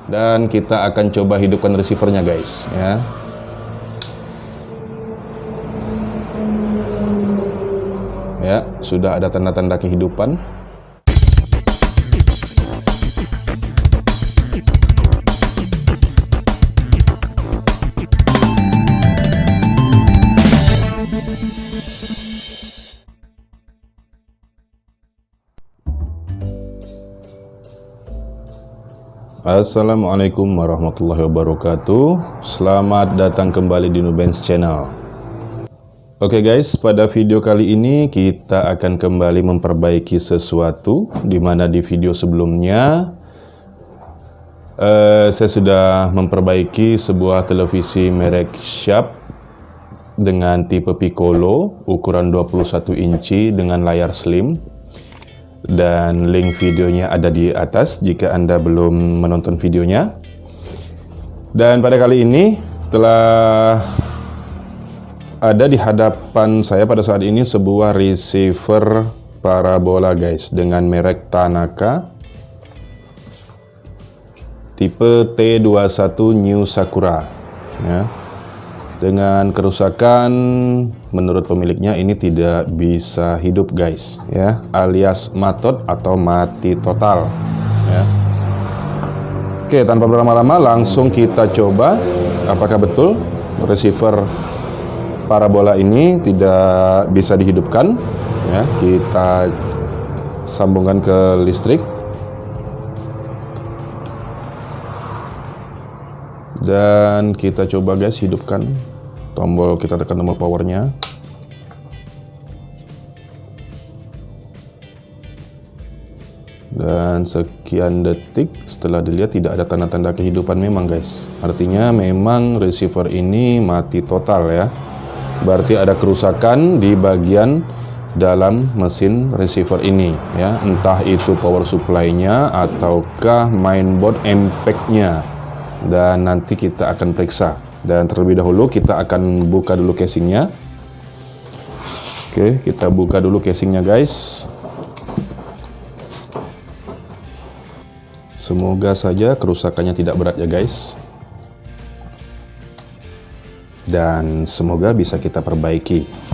Dan kita akan coba hidupkan receivernya guys ya. Ya, sudah ada tanda-tanda kehidupan. Assalamualaikum warahmatullahi wabarakatuh. Selamat datang kembali di Nubens Channel. Oke guys, pada video kali ini kita akan kembali memperbaiki sesuatu, dimana di video sebelumnya saya sudah memperbaiki sebuah televisi merek Sharp dengan tipe Piccolo ukuran 21 inci dengan layar slim. Dan link videonya ada di atas jika Anda belum menonton videonya. Dan pada kali ini telah ada di hadapan saya pada saat ini sebuah receiver parabola guys dengan merek Tanaka tipe T21 New Sakura ya. Dengan kerusakan menurut pemiliknya ini tidak bisa hidup guys ya, alias matot atau mati total ya. Oke, tanpa berlama-lama langsung kita coba apakah betul receiver parabola ini tidak bisa dihidupkan ya. Kita sambungkan ke listrik dan kita coba guys hidupkan. Tombol, kita tekan tombol powernya. Dan sekian detik setelah dilihat tidak ada tanda-tanda kehidupan memang guys. Artinya memang receiver ini mati total ya. Berarti ada kerusakan di bagian dalam mesin receiver ini ya. Entah itu power supply-nya ataukah mainboard impact-nya. Dan nanti kita akan periksa. Dan terlebih dahulu kita akan buka dulu casingnya. Oke, kita buka dulu casingnya guys. Semoga saja kerusakannya tidak berat ya guys. Dan semoga bisa kita perbaiki.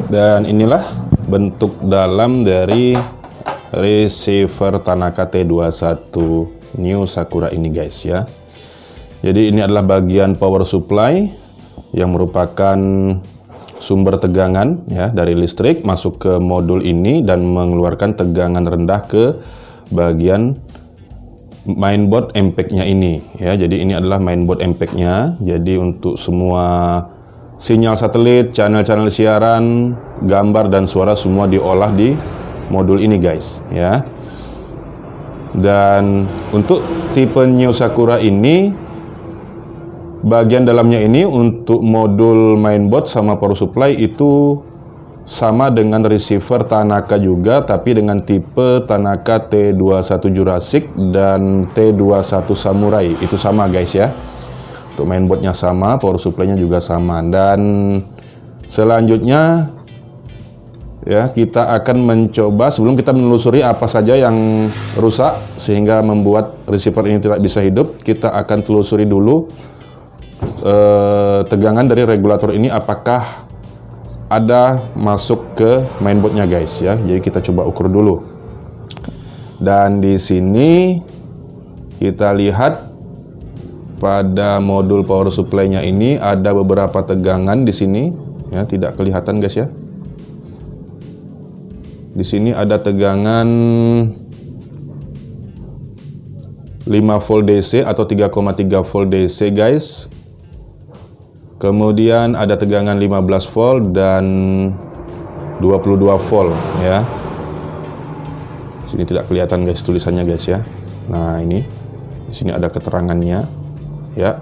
Dan inilah bentuk dalam dari receiver Tanaka T21 New Sakura ini guys ya. Jadi ini adalah bagian power supply yang merupakan sumber tegangan ya dari listrik masuk ke modul ini dan mengeluarkan tegangan rendah ke bagian mainboard impact-nya ini ya. Jadi ini adalah mainboard impact-nya. Jadi untuk semua sinyal satelit, channel-channel siaran, gambar dan suara semua diolah di modul ini guys ya. Dan untuk tipe New Sakura ini bagian dalamnya ini untuk modul mainboard sama power supply itu sama dengan receiver Tanaka juga, tapi dengan tipe Tanaka T21 Jurassic dan T21 Samurai itu sama guys ya. Untuk mainboardnya sama, power supply-nya juga sama. Dan selanjutnya ya kita akan mencoba, sebelum kita menelusuri apa saja yang rusak sehingga membuat receiver ini tidak bisa hidup, kita akan telusuri dulu tegangan dari regulator ini apakah ada masuk ke mainboardnya guys ya. Jadi kita coba ukur dulu. Dan di sini kita lihat pada modul power supply-nya ini ada beberapa tegangan di sini ya, tidak kelihatan guys ya. Di sini ada tegangan 5 volt DC atau 3,3 volt DC guys. Kemudian ada tegangan 15 volt dan 22 volt ya. Sini tidak kelihatan guys tulisannya guys ya. Nah, ini di sini ada keterangannya. Ya,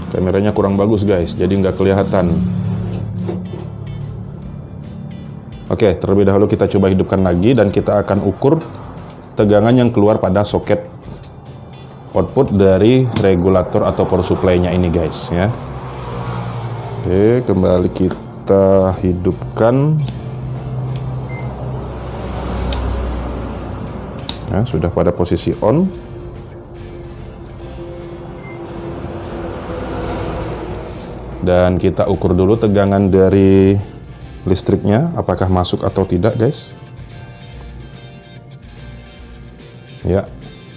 kameranya kurang bagus guys, jadi nggak kelihatan. Oke, terlebih dahulu kita coba hidupkan lagi dan kita akan ukur tegangan yang keluar pada soket output dari regulator atau power supply-nya ini guys ya. Oke, kembali kita hidupkan. Nah, sudah pada posisi on. Dan kita ukur dulu tegangan dari listriknya, apakah masuk atau tidak guys. Ya,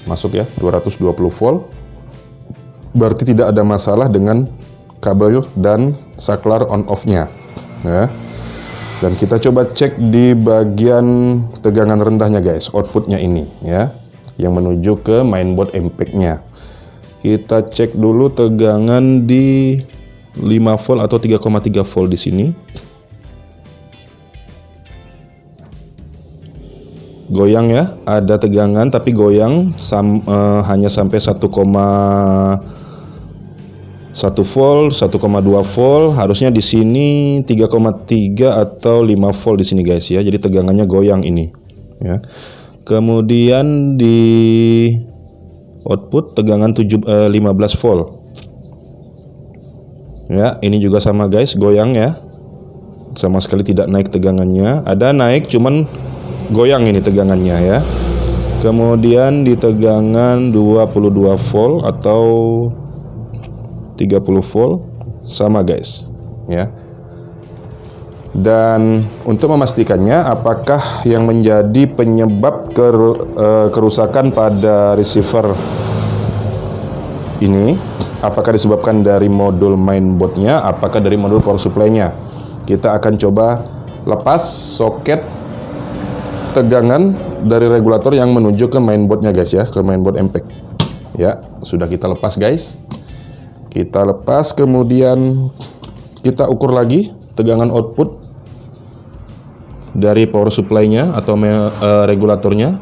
masuk ya, 220 volt. Berarti tidak ada masalah dengan kabel dan saklar on off-nya ya. Dan kita coba cek di bagian tegangan rendahnya guys, outputnya ini ya, yang menuju ke mainboard MPEG-nya. Kita cek dulu tegangan di 5 volt atau 3,3 volt di sini. Goyang ya, ada tegangan tapi goyang hanya sampai 1,1 volt, 1,2 volt. Harusnya di sini 3,3 atau 5 volt di sini guys ya. Jadi tegangannya goyang ini ya. Kemudian di output tegangan 15 volt. Ya, ini juga sama guys, goyang ya. Sama sekali tidak naik tegangannya. Ada naik cuman goyang ini tegangannya ya. Kemudian di tegangan 22 volt atau 30 volt sama guys ya. Dan untuk memastikannya apakah yang menjadi penyebab kerusakan pada receiver ini, apakah disebabkan dari modul mainboardnya, apakah dari modul power supply-nya. Kita akan coba lepas soket tegangan dari regulator yang menuju ke mainboardnya guys ya, ke mainboard MPEG ya. Sudah kita lepas guys. Kita lepas, kemudian kita ukur lagi tegangan output dari power supply-nya atau regulatornya.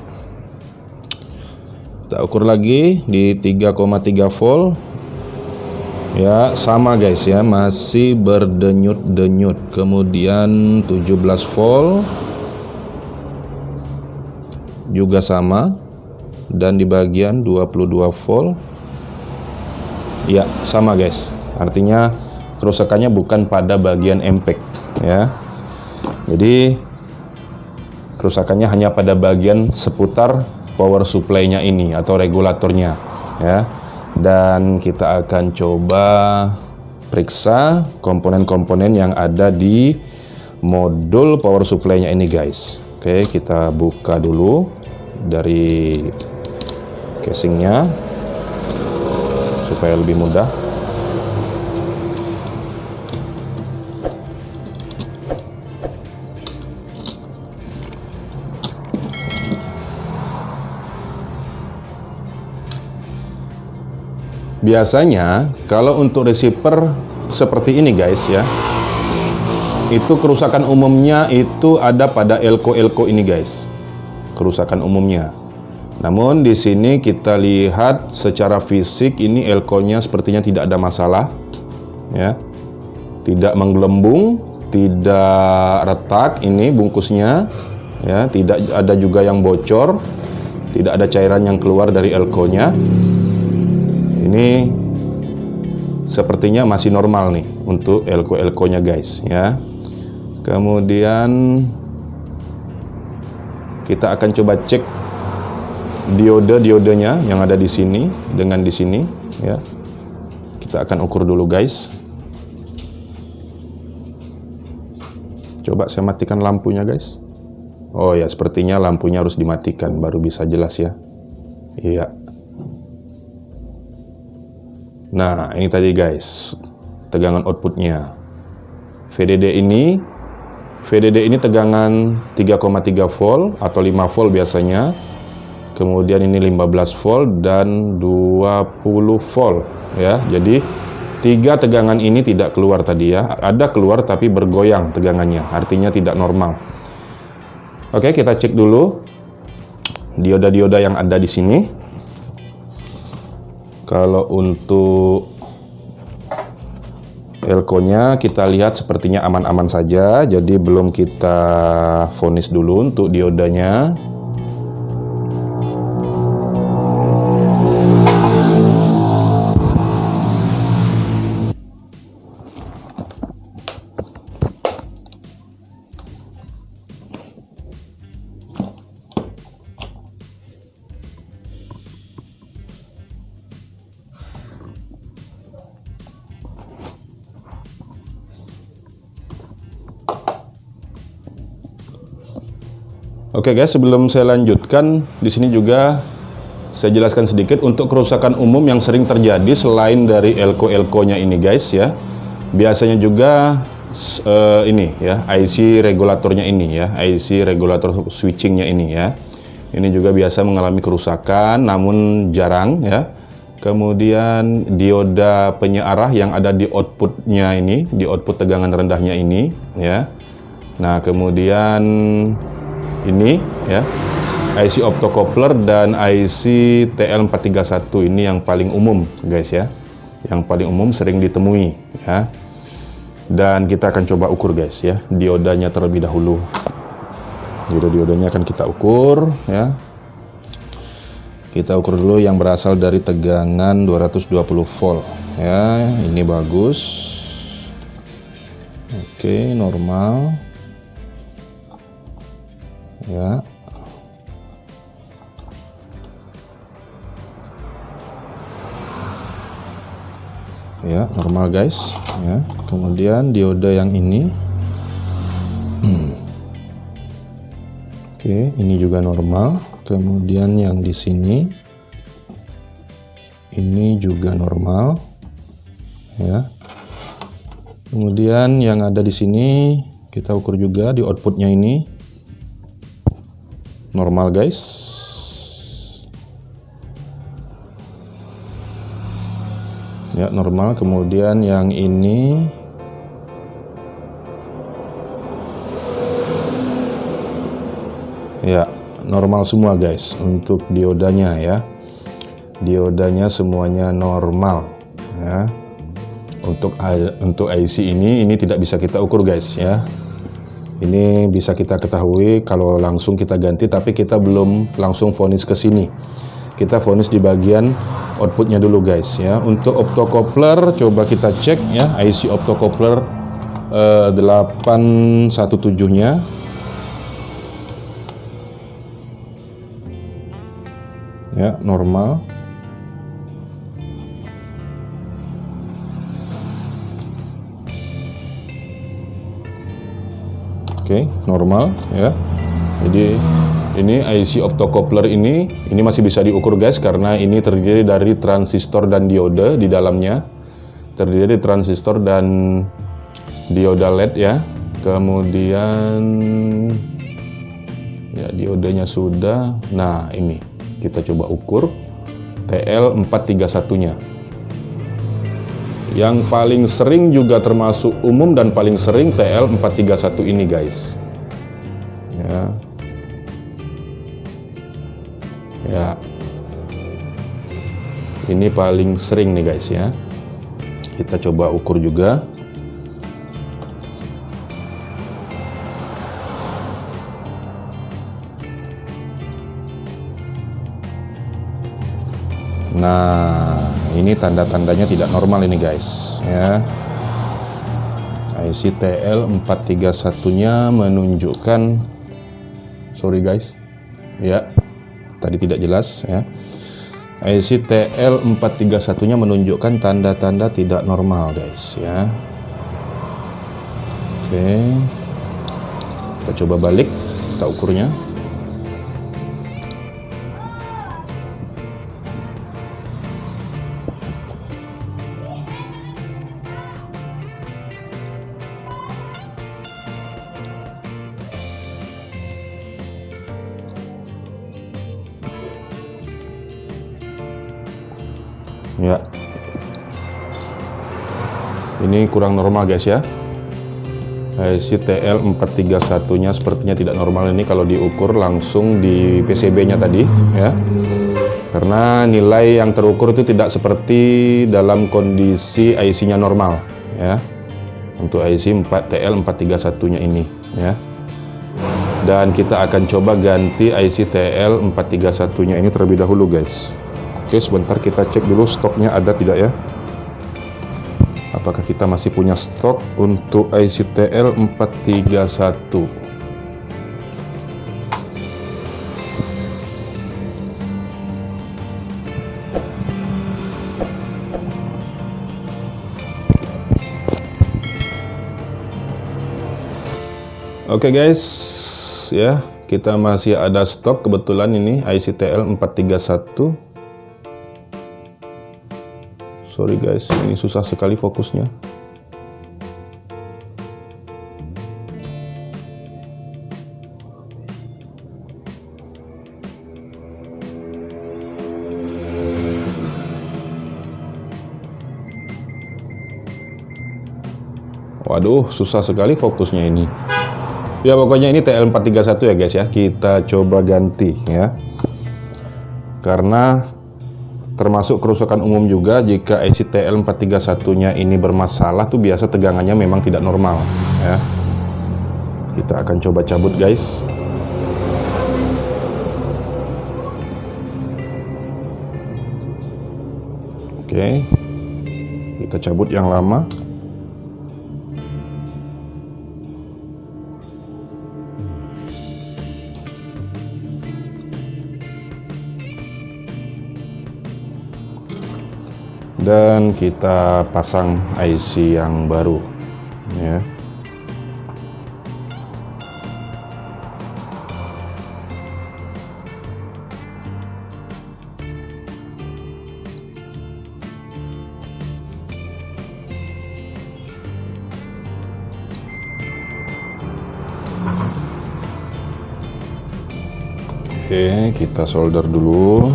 Kita ukur lagi di 3,3 volt. Ya, sama guys ya, masih berdenyut-denyut. Kemudian 17 volt juga sama, dan di bagian 22 volt. Ya, sama guys. Artinya kerusakannya bukan pada bagian MPEG ya. Jadi kerusakannya hanya pada bagian seputar power supply-nya ini atau regulatornya ya. Dan kita akan coba periksa komponen-komponen yang ada di modul power supply-nya ini guys. Oke, kita buka dulu dari casingnya supaya lebih mudah. Biasanya kalau untuk receiver seperti ini guys ya, itu kerusakan umumnya itu ada pada elko ini guys, kerusakan umumnya. Namun di sini kita lihat secara fisik ini elko-nya sepertinya tidak ada masalah ya, tidak menggelembung, tidak retak ini bungkusnya ya, tidak ada juga yang bocor, tidak ada cairan yang keluar dari elko-nya. Ini sepertinya masih normal nih untuk elko-nya guys ya. Kemudian kita akan coba cek diode-diodenya yang ada di sini dengan di sini ya. Kita akan ukur dulu guys. Coba saya matikan lampunya guys. Oh ya, sepertinya lampunya harus dimatikan baru bisa jelas ya. Iya. Nah, ini tadi guys, tegangan outputnya. VDD ini tegangan 3,3 volt atau 5 volt biasanya. Kemudian ini 15 volt dan 20 volt ya. Jadi 3 tegangan ini tidak keluar tadi ya. Ada keluar tapi bergoyang tegangannya, artinya tidak normal. Oke, kita cek dulu dioda-dioda yang ada di sini. Kalau untuk Elko-nya kita lihat sepertinya aman-aman saja, jadi belum kita vonis dulu untuk diodanya. Oke guys, sebelum saya lanjutkan, di sini juga saya jelaskan sedikit untuk kerusakan umum yang sering terjadi selain dari elko-elkonya ini guys ya. Biasanya juga ini ya, IC regulatornya ini ya, IC regulator switchingnya ini ya. Ini juga biasa mengalami kerusakan, namun jarang ya. Kemudian dioda penyearah yang ada di outputnya ini, di output tegangan rendahnya ini ya. Nah kemudian ini ya, IC optocoupler dan IC TL431 ini yang paling umum guys ya, yang paling umum sering ditemui ya. Dan kita akan coba ukur guys ya, diodanya terlebih dahulu. Diodanya akan kita ukur ya. Kita ukur dulu yang berasal dari tegangan 220 volt ya. Ini bagus. Oke, normal ya. Ya, normal guys ya. Kemudian dioda yang ini oke, ini juga normal. Kemudian yang di sini ini juga normal ya. Kemudian yang ada di sini kita ukur juga di outputnya ini normal guys ya, normal. Kemudian yang ini ya, normal semua guys untuk diodanya ya. Diodanya semuanya normal ya. Untuk IC ini tidak bisa kita ukur guys ya. Ini bisa kita ketahui kalau langsung kita ganti, tapi kita belum langsung vonis ke sini. Kita vonis di bagian outputnya dulu guys ya. Untuk optocoupler coba kita cek ya, IC optocoupler 817-nya. Ya, normal. Oke, normal ya. Jadi ini IC optocoupler ini masih bisa diukur guys, karena ini terdiri dari transistor dan diode di dalamnya. Terdiri dari transistor dan dioda LED ya. Kemudian ya, diodenya sudah. Nah, ini kita coba ukur TL431-nya. Yang paling sering juga termasuk umum dan paling sering TL431 ini guys ya. Ya, ini paling sering nih guys ya. Kita coba ukur juga. Nah, ini tanda-tandanya tidak normal ini guys ya. IC TL431-nya menunjukkan, sorry guys ya, tadi tidak jelas ya. IC TL431-nya menunjukkan tanda-tanda tidak normal guys ya. Oke, kita coba balik, kita ukurnya. Ya, ini kurang normal guys ya. IC TL431-nya sepertinya tidak normal ini kalau diukur langsung di PCB-nya tadi ya. Karena nilai yang terukur itu tidak seperti dalam kondisi IC-nya normal ya. Untuk IC TL431 nya ini ya. Dan kita akan coba ganti IC TL431 nya ini terlebih dahulu guys. Oke, sebentar kita cek dulu stoknya ada tidak ya. Apakah kita masih punya stok untuk IC TL431? Oke guys, ya kita masih ada stok kebetulan ini IC TL431. Sorry guys, ini susah sekali fokusnya. Waduh, susah sekali fokusnya ini. Ya pokoknya ini TL431 ya guys ya. Kita coba ganti ya. Karena termasuk kerusakan umum juga jika IC TL431-nya ini bermasalah tuh biasa tegangannya memang tidak normal ya. Kita akan coba cabut guys. Oke. Kita cabut yang lama. Dan kita pasang IC yang baru ya. Oke, kita solder dulu.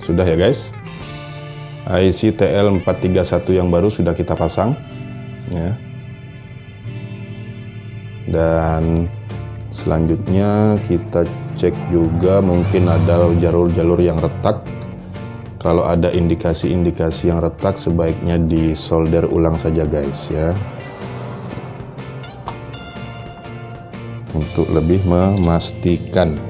Sudah ya guys, IC TL431 yang baru sudah kita pasang ya. Dan selanjutnya kita cek juga mungkin ada jalur-jalur yang retak. Kalau ada indikasi-indikasi yang retak sebaiknya disolder ulang saja guys ya, untuk lebih memastikan.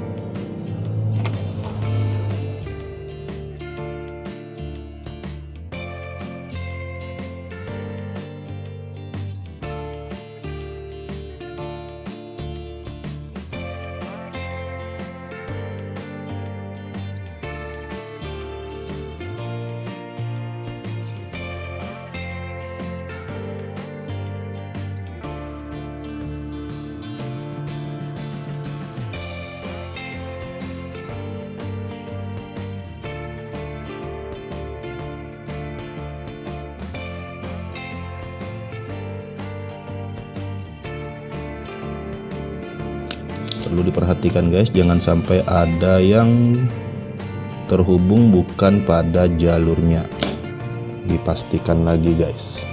Perlu diperhatikan guys, jangan sampai ada yang terhubung bukan pada jalurnya. Dipastikan lagi guys.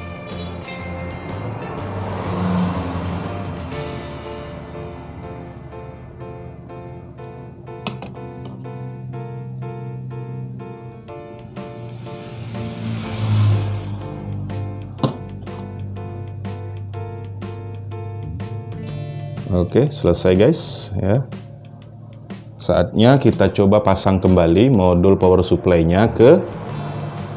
Oke, selesai guys ya. Saatnya kita coba pasang kembali modul power supply-nya ke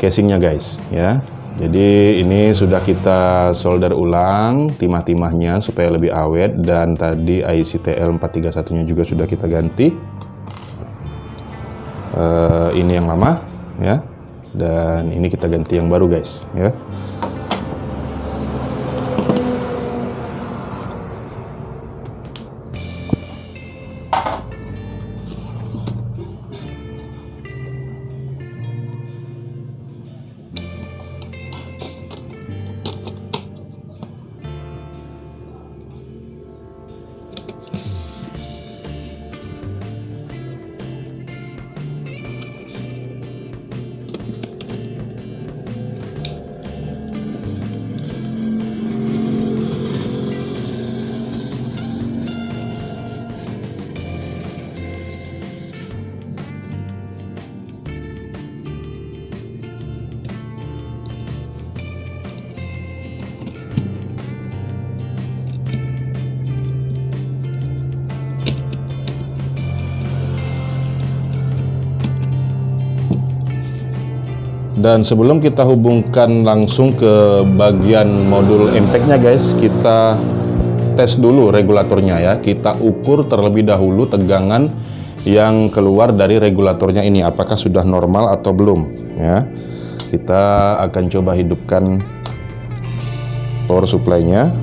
casingnya guys ya. Jadi ini sudah kita solder ulang timah-timahnya supaya lebih awet, dan tadi IC TL431-nya juga sudah kita ganti. Ini yang lama ya, dan ini kita ganti yang baru guys ya. Dan sebelum kita hubungkan langsung ke bagian modul impact-nya guys, kita tes dulu regulatornya ya. Kita ukur terlebih dahulu tegangan yang keluar dari regulatornya ini, apakah sudah normal atau belum ya. Kita akan coba hidupkan power supply-nya.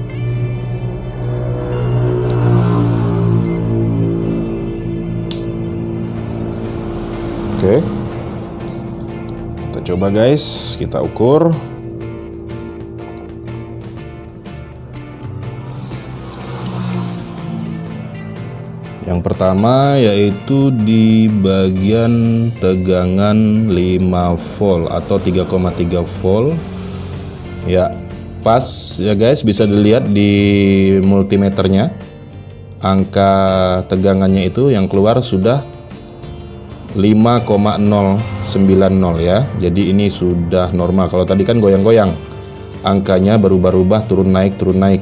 Oke. Kita coba guys, kita ukur. Yang pertama yaitu di bagian tegangan 5 volt atau 3,3 volt. Ya, pas ya guys, bisa dilihat di multimeternya. Angka tegangannya itu yang keluar sudah 5,090 ya. Jadi ini sudah normal. Kalau tadi kan goyang-goyang, angkanya berubah-ubah, turun naik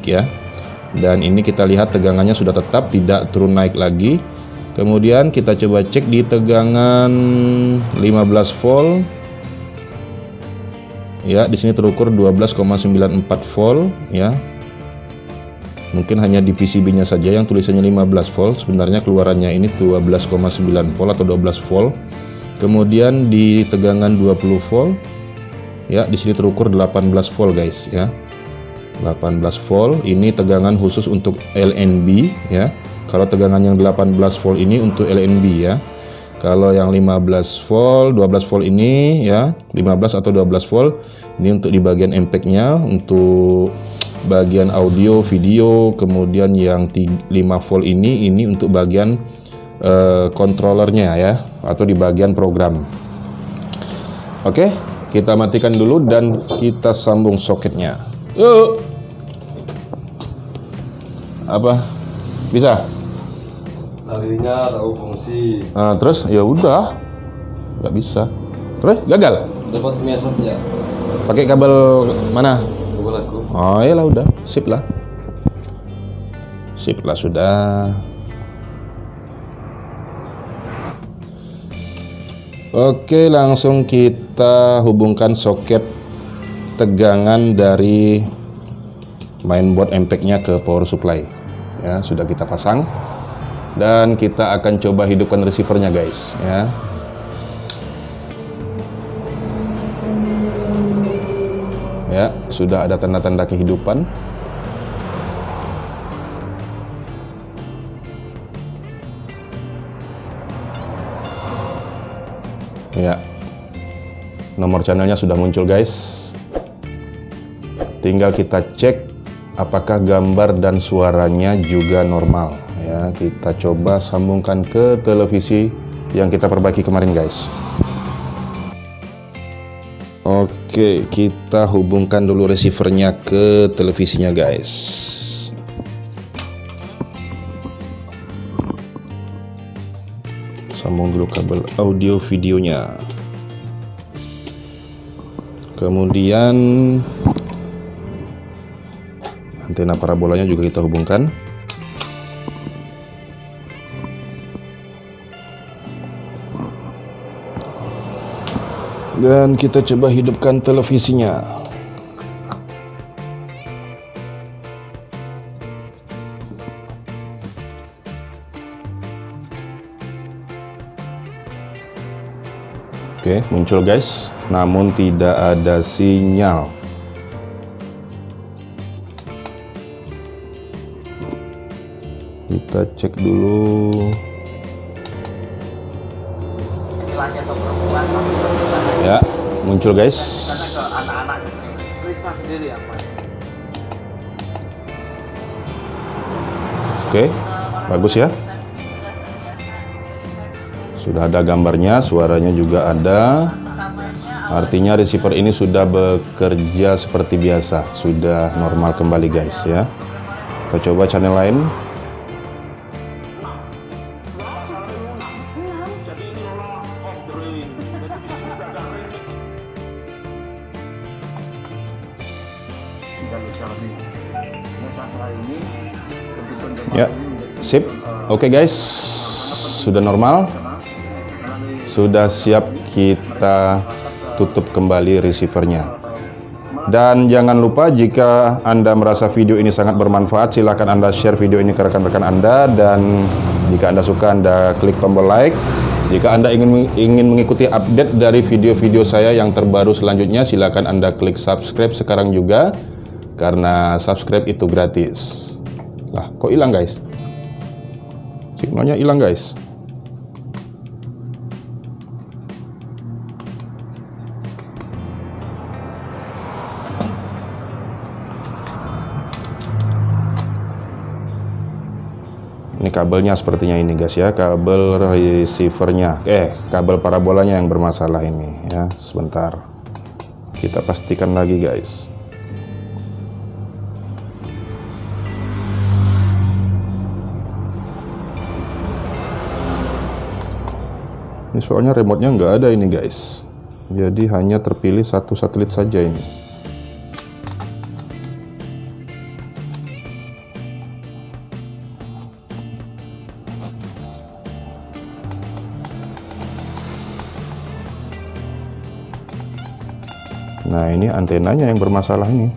ya. Dan ini kita lihat tegangannya sudah tetap, tidak turun naik lagi. Kemudian kita coba cek di tegangan 15 volt. Ya, di sini terukur 12,94 volt ya. Mungkin hanya di PCB-nya saja yang tulisannya 15 volt, sebenarnya keluarannya ini 12,9 volt atau 12 volt. Kemudian di tegangan 20 volt ya, di sini terukur 18 volt guys ya. 18 volt ini tegangan khusus untuk LNB ya. Kalau tegangan yang 18 volt ini untuk LNB ya. Kalau yang 15 volt, 12 volt ini ya, 15 atau 12 volt ini untuk di bagian impact-nya, untuk bagian audio, video. Kemudian yang 5 volt ini untuk bagian controllernya ya, atau di bagian program. Oke, kita matikan dulu dan kita sambung soketnya. Yuk. Apa? Bisa? Talinya tahu fungsi. Nah, terus ya udah, nggak bisa. Terus gagal? Dapat miasat ya. Pakai kabel mana? Kabel aku. Oh iyalah, udah, sip lah. Sip lah sudah. Oke, langsung kita hubungkan soket tegangan dari mainboard impact-nya ke power supply. Ya, sudah kita pasang. Dan kita akan coba hidupkan receiver-nya guys ya. Ya, sudah ada tanda-tanda kehidupan. Ya, nomor channelnya sudah muncul guys. Tinggal kita cek apakah gambar dan suaranya juga normal. Ya, kita coba sambungkan ke televisi yang kita perbaiki kemarin guys. Oke, kita hubungkan dulu receivernya ke televisinya guys. Sambung dulu kabel audio videonya. Kemudian antena parabolanya juga kita hubungkan. Dan kita coba hidupkan televisinya. Oke, muncul guys, namun tidak ada sinyal. Kita cek dulu. Laki atau perempuan, Ya, muncul guys. karena ke anak-anak kecil. Risa sendiri apa? Oke, bagus ya. Sudah ada gambarnya, suaranya juga ada. Artinya receiver ini sudah bekerja seperti biasa, sudah normal kembali guys ya. Kita coba channel lain. Ya, sip. Oke guys, sudah normal. Sudah siap kita tutup kembali receivernya. Dan jangan lupa jika Anda merasa video ini sangat bermanfaat, silakan Anda share video ini ke rekan-rekan Anda, dan jika Anda suka Anda klik tombol like. Jika Anda ingin mengikuti update dari video-video saya yang terbaru selanjutnya, silakan Anda klik subscribe sekarang juga, karena subscribe itu gratis. Lah, kok hilang guys? Signalnya hilang guys. Ini kabelnya sepertinya ini guys ya, kabel receivernya, kabel parabolanya yang bermasalah ini ya. Sebentar, kita pastikan lagi guys. Ini soalnya remote-nya nggak ada ini guys, jadi hanya terpilih satu satelit saja ini. Nah, ini antenanya yang bermasalah ini.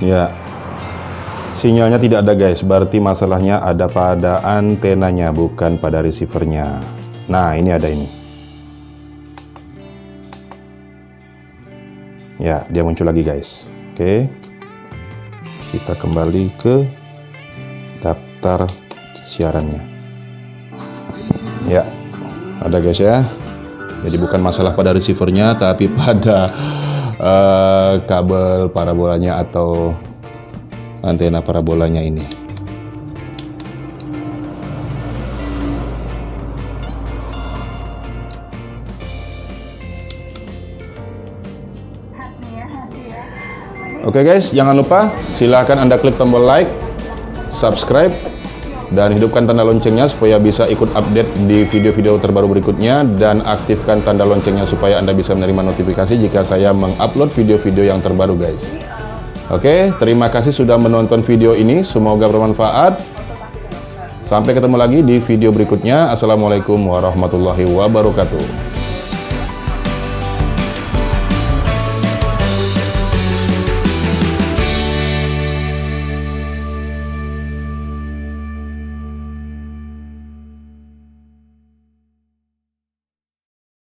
Ya, sinyalnya tidak ada guys, berarti masalahnya ada pada antenanya, bukan pada receivernya. Nah, ini ada ini. Ya, dia muncul lagi guys. Oke, kita kembali ke daftar siarannya. Ya, ada guys ya. Jadi bukan masalah pada receivernya, tapi pada kabel parabolanya atau antena parabolanya ini. Oke guys, jangan lupa silahkan Anda klik tombol like, subscribe, dan hidupkan tanda loncengnya supaya bisa ikut update di video-video terbaru berikutnya, dan aktifkan tanda loncengnya supaya Anda bisa menerima notifikasi jika saya mengupload video-video yang terbaru guys. Oke, terima kasih sudah menonton video ini, semoga bermanfaat. Sampai ketemu lagi di video berikutnya. Assalamualaikum warahmatullahi wabarakatuh.